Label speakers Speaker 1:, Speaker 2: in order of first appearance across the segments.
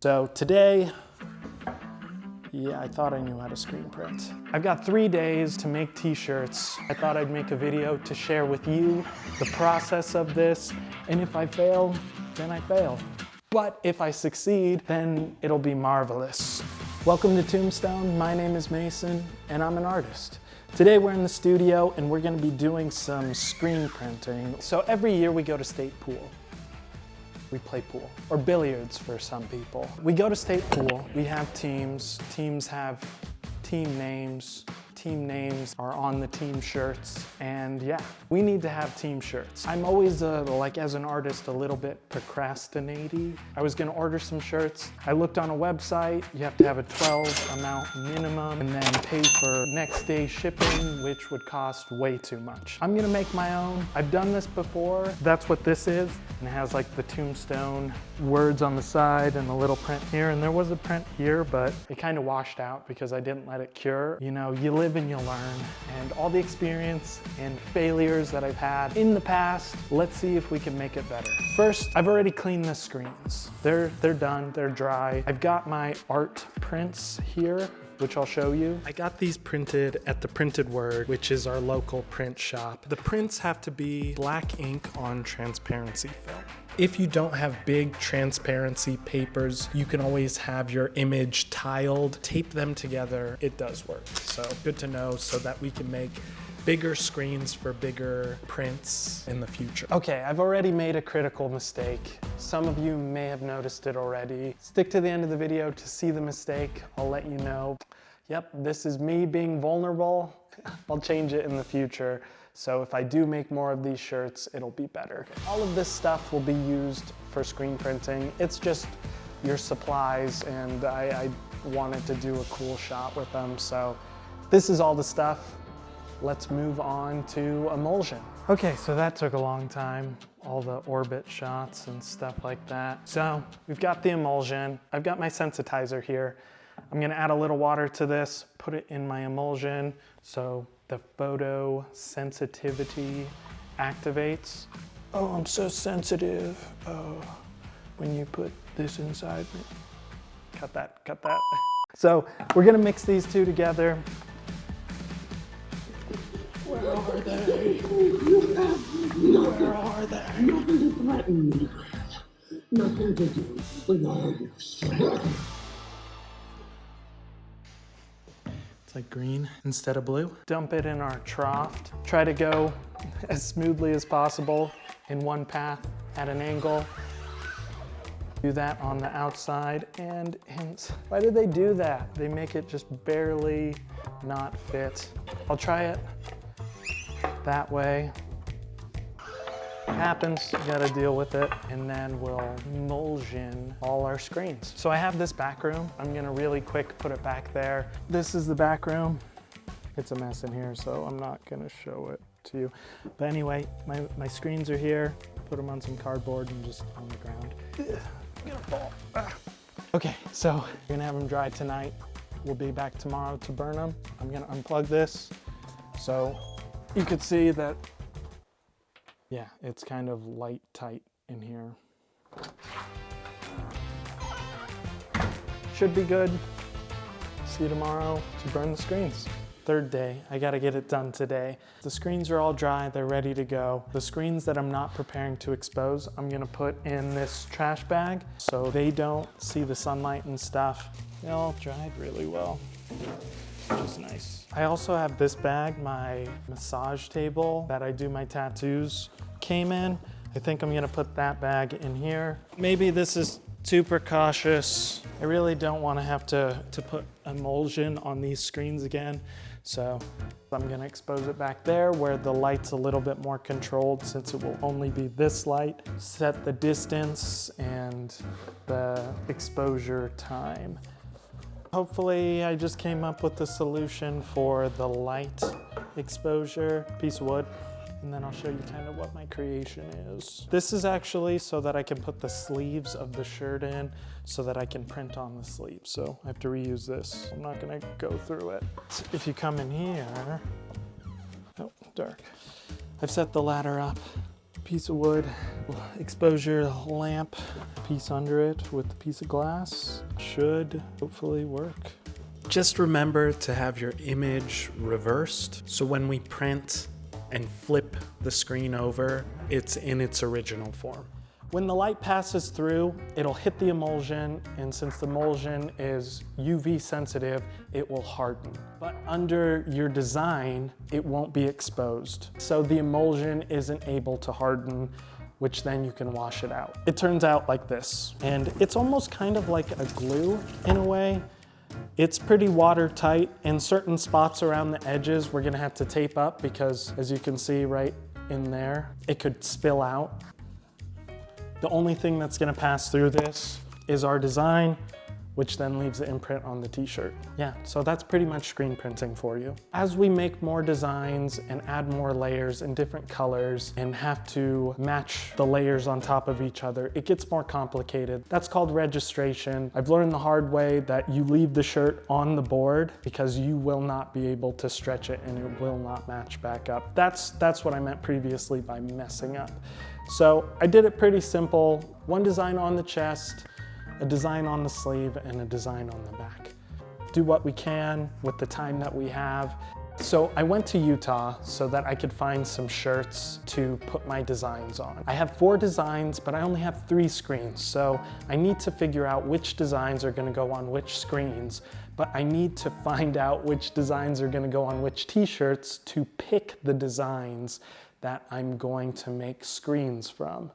Speaker 1: So today, yeah, I thought I knew how to screen print. I've got 3 days to make t-shirts. I thought I'd make a video to share with you the process of this, and if I fail, then I fail. But if I succeed, then it'll be marvelous. Welcome to Tombstone. My name is Mason, and I'm an artist. Today we're in the studio, and we're gonna be doing some screen printing. So every year we go to state pool. We play pool, or billiards for some people. We go to state pool, we have teams. Teams have team names. Team names are on the team shirts, and yeah, we need to have team shirts. I'm always, like as an artist, a little bit procrastinating. I was gonna order some shirts. I looked on a website, you have to have a 12 amount minimum and then pay for next day shipping, which would cost way too much. I'm gonna make my own. I've done this before. That's what this is. And it has like the Tombstone words on the side and a little print here. And there was a print here, but it kind of washed out because I didn't let it cure. You know, you live and you learn, and all the experience and failures that I've had in the past, let's see if we can make it better. First, I've already cleaned the screens. They're done, they're dry. I've got my art prints here, which I'll show you. I got these printed at the Printed Word, which is our local print shop. The prints have to be black ink on transparency film. If you don't have big transparency papers, you can always have your image tiled, tape them together. It does work. So good to know so that we can make bigger screens for bigger prints in the future. Okay, I've already made a critical mistake. Some of you may have noticed it already. Stick to the end of the video to see the mistake. I'll let you know. Yep, this is me being vulnerable. I'll change it in the future. So if I do make more of these shirts, it'll be better. All of this stuff will be used for screen printing. It's just your supplies, and I wanted to do a cool shot with them. So this is all the stuff. Let's move on to emulsion. Okay, so that took a long time. All the orbit shots and stuff like that. So we've got the emulsion. I've got my sensitizer here. I'm gonna add a little water to this, put it in my emulsion so the photo sensitivity activates. Oh, I'm so sensitive. Oh, when you put this inside me. Cut that, cut that. So we're gonna mix these two together. Where are they? Where are they?
Speaker 2: Nothing to threaten me with. Nothing to do with all your stuff.
Speaker 1: It's like green instead of blue. Dump it in our trough. Try to go as smoothly as possible in one path at an angle. Do that on the outside and why did they do that? They make it just barely not fit. I'll try it that way. Happens, you gotta deal with it, and then we'll emulsion all our screens. So I have this back room. I'm gonna really quick put it back there. This is the back room. It's a mess in here, so I'm not gonna show it to you. But anyway, my screens are here. Put them on some cardboard and just on the ground. Ugh, I'm gonna fall. Ah. Okay, so we're gonna have them dry tonight. We'll be back tomorrow to burn them. I'm gonna unplug this so you could see that. Yeah, it's kind of light tight in here. Should be good. See you tomorrow to burn the screens. Third day, I gotta get it done today. The screens are all dry, they're ready to go. The screens that I'm not preparing to expose, I'm gonna put in this trash bag so they don't see the sunlight and stuff. They all dried really well, which is nice. I also have this bag, my massage table that I do my tattoos came in. I think I'm gonna put that bag in here. Maybe this is too precautious. I really don't wanna have to put emulsion on these screens again. So I'm gonna expose it back there where the light's a little bit more controlled since it will only be this light. Set the distance and the exposure time. Hopefully I just came up with the solution for the light exposure. Piece of wood. And then I'll show you kind of what my creation is. This is actually so that I can put the sleeves of the shirt in so that I can print on the sleeves. So I have to reuse this. I'm not gonna go through it. If you come in here, oh, dark. I've set the ladder up. piece of wood, expose your lamp piece under it with a piece of glass. Should hopefully work. Just remember to have your image reversed, so when we print and flip the screen over, it's in its original form. When the light passes through, it'll hit the emulsion, and since the emulsion is UV sensitive, it will harden. But under your design, it won't be exposed. So the emulsion isn't able to harden, which then you can wash it out. It turns out like this, and it's almost kind of like a glue in a way. It's pretty watertight. In certain spots around the edges, we're gonna have to tape up because, as you can see right in there, it could spill out. The only thing that's gonna pass through this is our design, which then leaves the imprint on the t-shirt. Yeah, so that's pretty much screen printing for you. As we make more designs and add more layers in different colors and have to match the layers on top of each other, it gets more complicated. That's called registration. I've learned the hard way that you leave the shirt on the board because you will not be able to stretch it and it will not match back up. That's what I meant previously by messing up. So I did it pretty simple. One design on the chest, a design on the sleeve, and a design on the back. Do what we can with the time that we have. So I went to Utah so that I could find some shirts to put my designs on. I have 4 designs, but I only have 3 screens. So I need to figure out which designs are gonna go on which screens, but I need to find out which designs are gonna go on which t-shirts to pick the designs that I'm going to make screens from.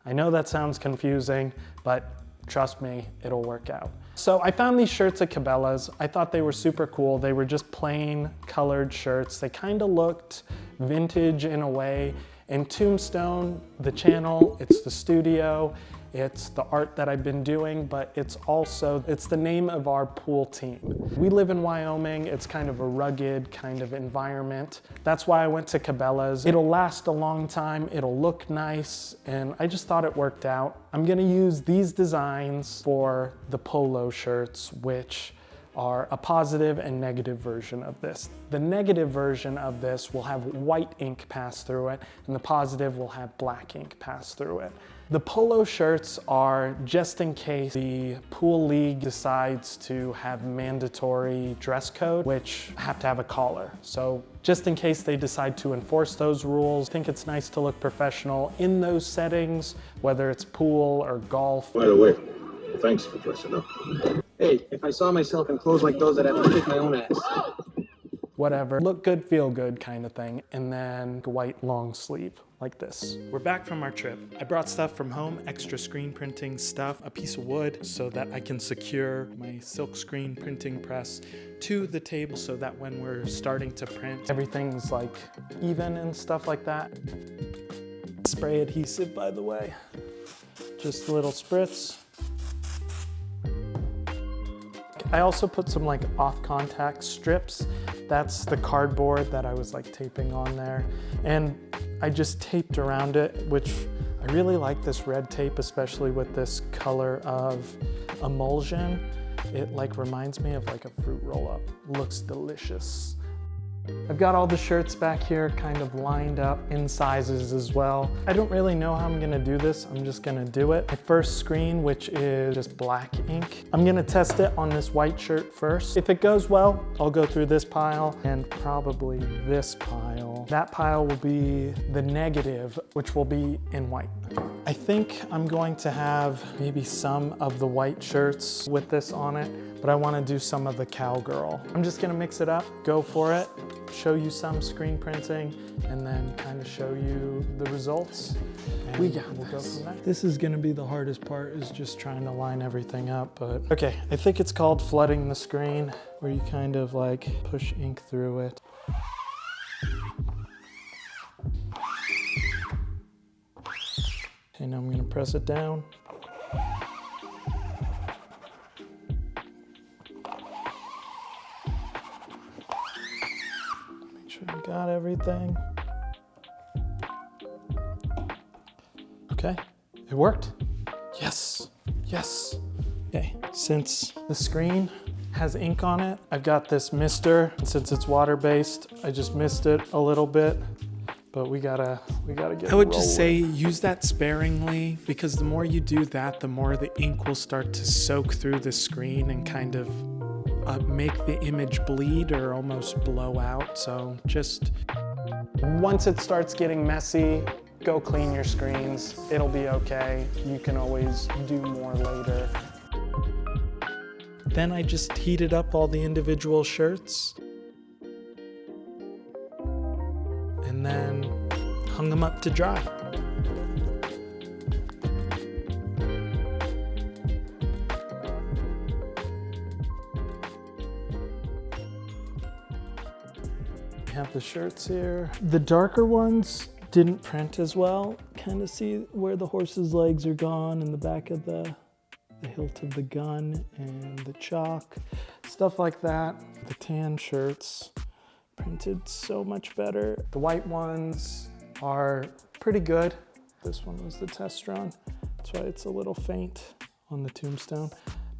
Speaker 1: I know that sounds confusing, but trust me, it'll work out. So I found these shirts at Cabela's. I thought they were super cool. They were just plain colored shirts. They kind of looked vintage in a way. And Tombstone, the channel, it's the studio, it's the art that I've been doing, but it's the name of our pool team. We live in Wyoming. It's kind of a rugged kind of environment. That's why I went to Cabela's. It'll last a long time. It'll look nice. And I just thought it worked out. I'm gonna use these designs for the polo shirts, which are a positive and negative version of this. The negative version of this will have white ink pass through it, and the positive will have black ink pass through it. The polo shirts are just in case the pool league decides to have mandatory dress code, which have to have a collar. So just in case they decide to enforce those rules, I think it's nice to look professional in those settings, whether it's pool or golf.
Speaker 2: By the way, thanks for dressing up.
Speaker 3: Hey, if I saw myself in clothes like those, I'd have to kick my own ass.
Speaker 1: Whatever, look good, feel good kind of thing. And then white long sleeve like this. We're back from our trip. I brought stuff from home, extra screen printing stuff, a piece of wood so that I can secure my silk screen printing press to the table so that when we're starting to print, everything's like even and stuff like that. Spray adhesive, by the way. Just a little spritz. I also put some like off contact strips. That's the cardboard that I was like taping on there. And I just taped around it, which I really like this red tape, especially with this color of emulsion. It like reminds me of like a fruit roll-up. Looks delicious. I've got all the shirts back here kind of lined up in sizes as well. I don't really know how I'm gonna do this. I'm just gonna do it. My first screen, which is just black ink. I'm gonna test it on this white shirt first. If it goes well, I'll go through this pile and probably this pile. That pile will be the negative, which will be in white. I think I'm going to have maybe some of the white shirts with this on it, but I want to do some of the cowgirl. I'm just gonna mix it up, go for it, show you some screen printing, and then kind of show you the results. And we'll go from there. This is gonna be the hardest part, is just trying to line everything up, but okay, I think it's called flooding the screen, where you kind of like push ink through it. Okay, now I'm gonna press it down. Make sure you got everything. Okay, it worked. Yes, yes. Okay, since the screen has ink on it, I've got this mister. Since it's water-based, I just mist it a little bit but we gotta get. I would just say use that sparingly, because the more you do that, the more the ink will start to soak through the screen and kind of make the image bleed or almost blow out. So just once it starts getting messy, go clean your screens. It'll be okay. You can always do more later. Then I just heated up all the individual shirts and then hung them up to dry. We have the shirts here. The darker ones didn't print as well. Kind of see where the horse's legs are gone and the back of the hilt of the gun and the chalk, stuff like that. The tan shirts printed so much better. The white ones are pretty good. This one was the test run. That's why it's a little faint on the Tombstone,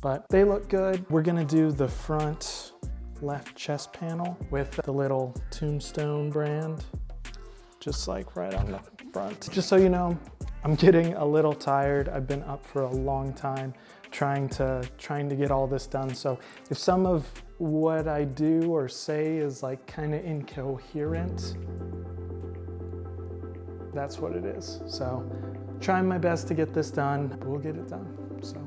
Speaker 1: but they look good. We're gonna do the front left chest panel with the little Tombstone brand, just like right on the front. Just so you know, I'm getting a little tired. I've been up for a long time trying to get all this done. So if some of what I do or say is like kind of incoherent, that's what it is. So trying my best to get this done. We'll get it done. So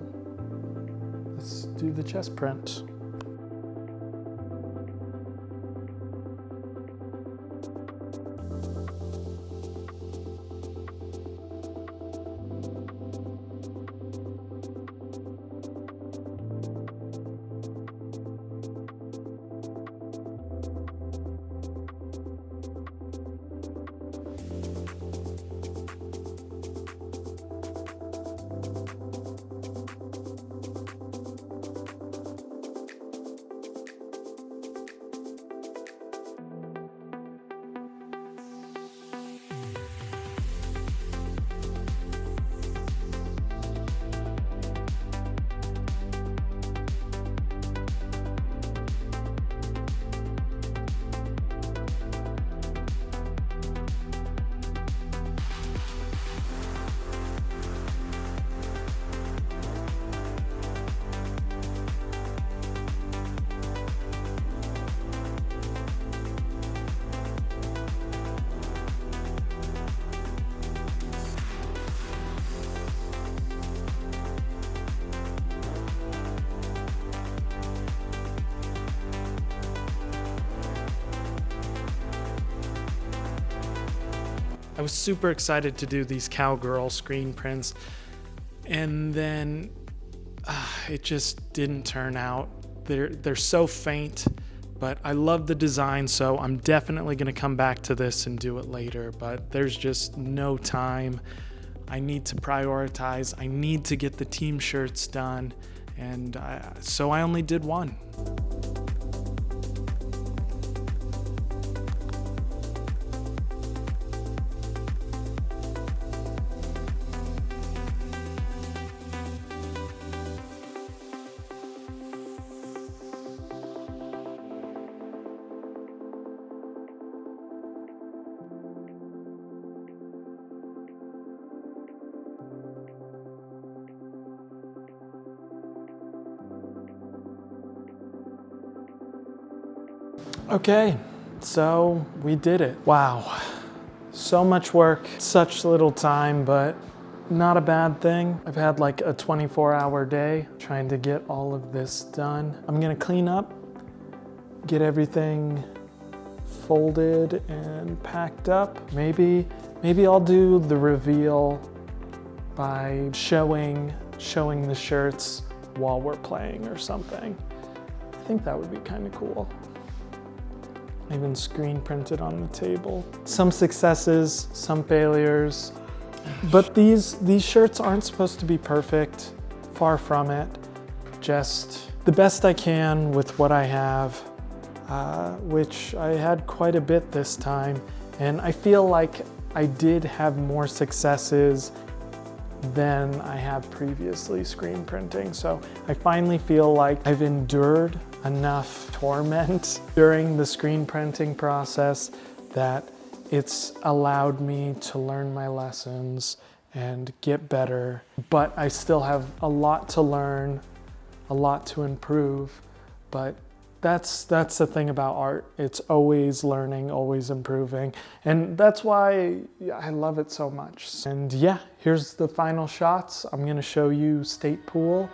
Speaker 1: let's do the chest print. I was super excited to do these cowgirl screen prints, and then it just didn't turn out. They're so faint, but I love the design, so I'm definitely gonna come back to this and do it later, but there's just no time. I need to prioritize. I need to get the team shirts done, and so I only did one. Okay, so we did it. Wow, so much work, such little time, but not a bad thing. I've had like a 24-hour day trying to get all of this done. I'm gonna clean up, get everything folded and packed up. Maybe I'll do the reveal by showing the shirts while we're playing or something. I think that would be kind of cool. Even screen printed on the table. Some successes, some failures. But these shirts aren't supposed to be perfect. Far from it. Just the best I can with what I have, which I had quite a bit this time. And I feel like I did have more successes than I have previously screen printing. So I finally feel like I've endured enough torment during the screen printing process that It's allowed me to learn my lessons and get better, but I still have a lot to learn, a lot to improve, but that's the thing about art. It's always learning, always improving, and that's why I love it so much. And yeah, here's the final shots. I'm gonna show you State Pool.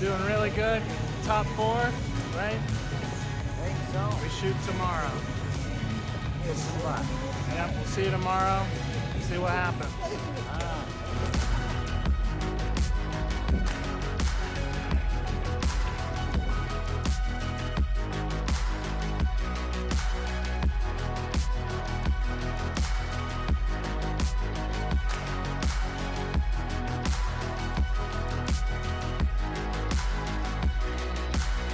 Speaker 4: Doing really good. Top 4, right? I think so. We shoot tomorrow. Yes, yep, we'll see you tomorrow. See what happens.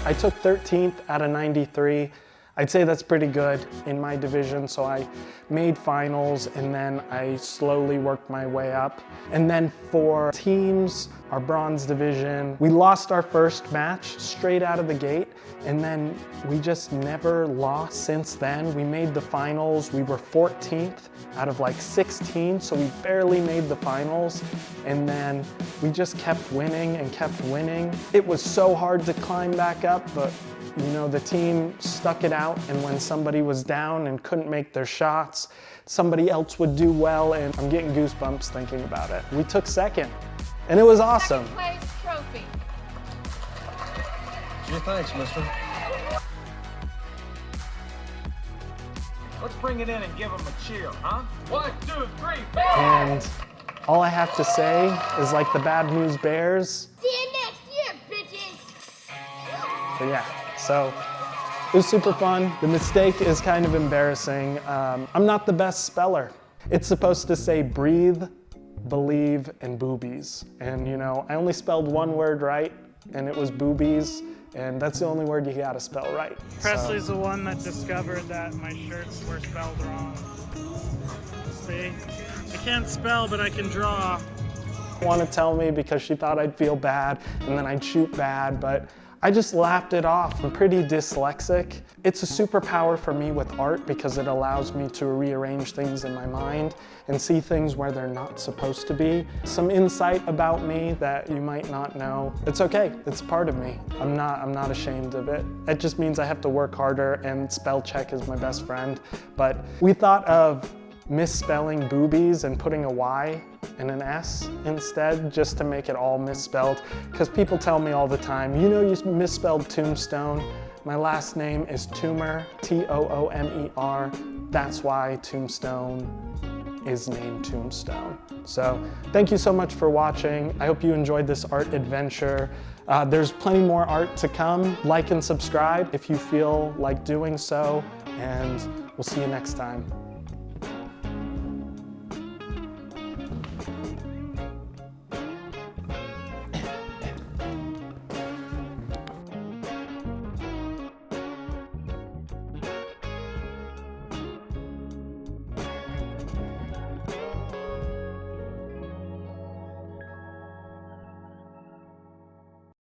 Speaker 1: I took 13th out of 93. I'd say that's pretty good in my division, so I made finals and then I slowly worked my way up. And then for teams, our bronze division, we lost our first match straight out of the gate, and then we just never lost since then. We made the finals, we were 14th out of like 16, so we barely made the finals, and then we just kept winning and kept winning. It was so hard to climb back up, but you know, the team stuck it out, and when somebody was down and couldn't make their shots, somebody else would do well, and I'm getting goosebumps thinking about it. We took second, and it was awesome.
Speaker 5: Second place trophy.
Speaker 3: Gee, thanks, mister.
Speaker 6: Let's bring it in and give them a cheer, huh? 1, 2, 3,
Speaker 1: And all I have to say is, like the Bad News Bears.
Speaker 5: See you next year, bitches.
Speaker 1: But yeah, so it was super fun. The mistake is kind of embarrassing. I'm not the best speller. It's supposed to say breathe, believe, and boobies. And you know, I only spelled one word right, and it was boobies. And that's the only word you gotta spell right.
Speaker 4: Presley's the one that discovered that my shirts were spelled wrong. See? I can't spell, but I can draw.
Speaker 1: Want to tell me because she thought I'd feel bad and then I'd shoot bad, but I just laughed it off. I'm pretty dyslexic. It's a superpower for me with art because it allows me to rearrange things in my mind and see things where they're not supposed to be. Some insight about me that you might not know. It's okay, it's part of me. I'm not ashamed of it. It just means I have to work harder, and spell check is my best friend. But we thought of misspelling boobies and putting a Y and an S instead, just to make it all misspelled. Because people tell me all the time, you know, you misspelled Tombstone. My last name is Toomer, T-O-O-M-E-R. That's why Tombstone is named Tombstone. So thank you so much for watching. I hope you enjoyed this art adventure. There's plenty more art to come. Like and subscribe if you feel like doing so, and we'll see you next time.